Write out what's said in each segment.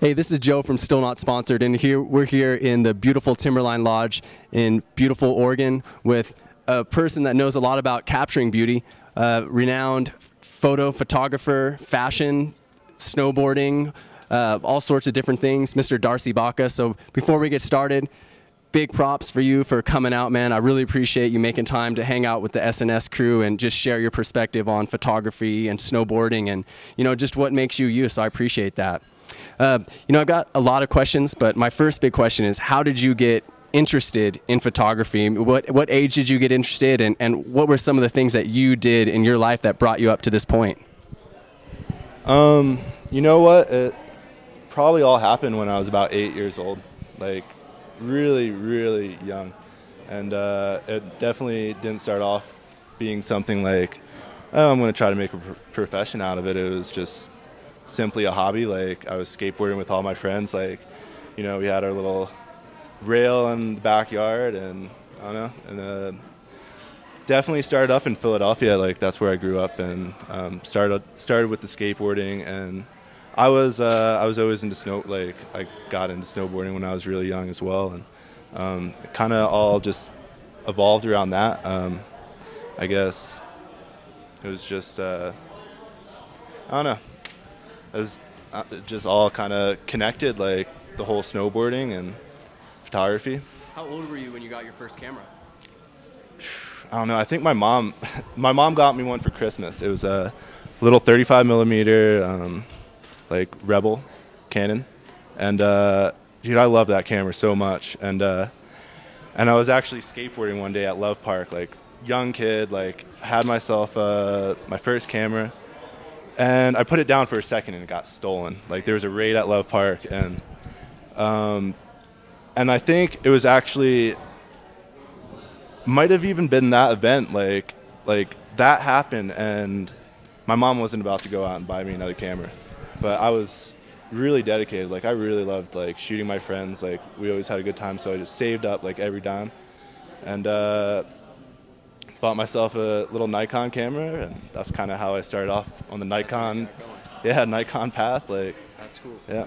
Hey, this is Joe from Still Not Sponsored, and we're here in the beautiful Timberline Lodge in beautiful Oregon with a person that knows a lot about capturing beauty, renowned photographer, fashion, snowboarding, all sorts of different things, Mr. Darcy Bacha. So before we get started, big props for you for coming out, man. I really appreciate you making time to hang out with the SNS crew and just share your perspective on photography and snowboarding and, just what makes you you. So I appreciate that. I've got a lot of questions, but my first big question is, how did you get interested in photography? What age did you get interested in, and what were some of the things that you did in your life that brought you up to this point? You know what? It probably all happened when I was about 8 years old, like really, really young. And it definitely didn't start off being something like, oh, I'm going to try to make a profession out of it. It was just simply a hobby. Like, I was skateboarding with all my friends. Like, we had our little rail in the backyard, and I don't know, and definitely started up in Philadelphia. Like, that's where I grew up, and started with the skateboarding. And I was always into snow. Like, I got into snowboarding when I was really young as well, and it kind of all just evolved around that. I guess it was just I don't know. It was just all kind of connected, like the whole snowboarding and photography. How old were you when you got your first camera? I don't know. I think my mom got me one for Christmas. It was a little 35 millimeter, like Rebel Canon, and dude, I love that camera so much. And I was actually skateboarding one day at Love Park, like young kid, like had myself my first camera. And I put it down for a second and it got stolen. Like, there was a raid at Love Park, and I think it was actually, might have even been that event, like that happened, and my mom wasn't about to go out and buy me another camera. But I was really dedicated. Like, I really loved like shooting my friends. Like, we always had a good time, so I just saved up like every dime, and bought myself a little Nikon camera, and that's kind of how I started off on the Nikon path. Like, that's cool. Yeah.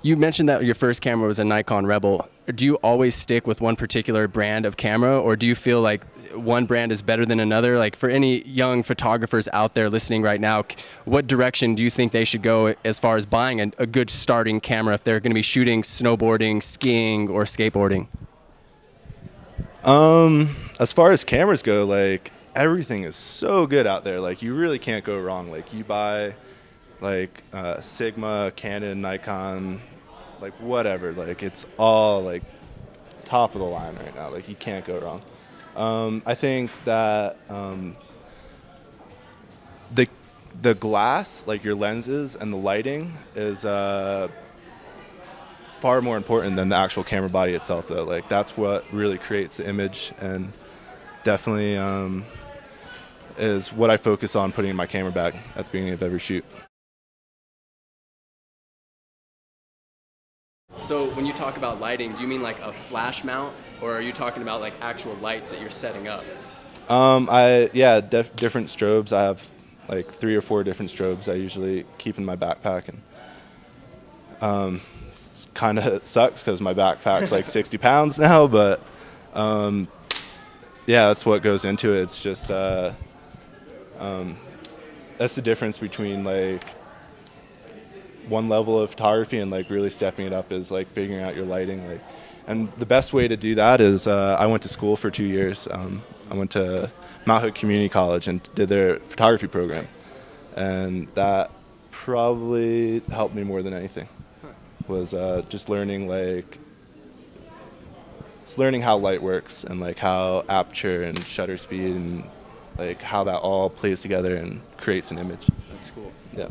You mentioned that your first camera was a Nikon Rebel. Do you always stick with one particular brand of camera, or do you feel like one brand is better than another? Like, for any young photographers out there listening right now, what direction do you think they should go as far as buying a good starting camera if they're going to be shooting snowboarding, skiing, or skateboarding? As far as cameras go, like, everything is so good out there. Like, you really can't go wrong. Like, you buy like Sigma, Canon, Nikon, like whatever. Like, it's all like top of the line right now. Like, you can't go wrong. I think that the glass, like your lenses and the lighting, is far more important than the actual camera body itself, though. Like, that's what really creates the image, and definitely is what I focus on putting in my camera bag at the beginning of every shoot. So when you talk about lighting, do you mean like a flash mount, or are you talking about like actual lights that you're setting up? Different strobes. I have like 3 or 4 different strobes I usually keep in my backpack, and kind of sucks because my backpack's like 60 pounds now, but yeah, that's what goes into it. It's just that's the difference between like one level of photography and like really stepping it up, is like figuring out your lighting. Like, and the best way to do that is I went to school for 2 years. I went to Mount Hood Community College and did their photography program, and that probably helped me more than anything. Was just learning how light works, and like how aperture and shutter speed and like how that all plays together and creates an image. That's cool. Yeah.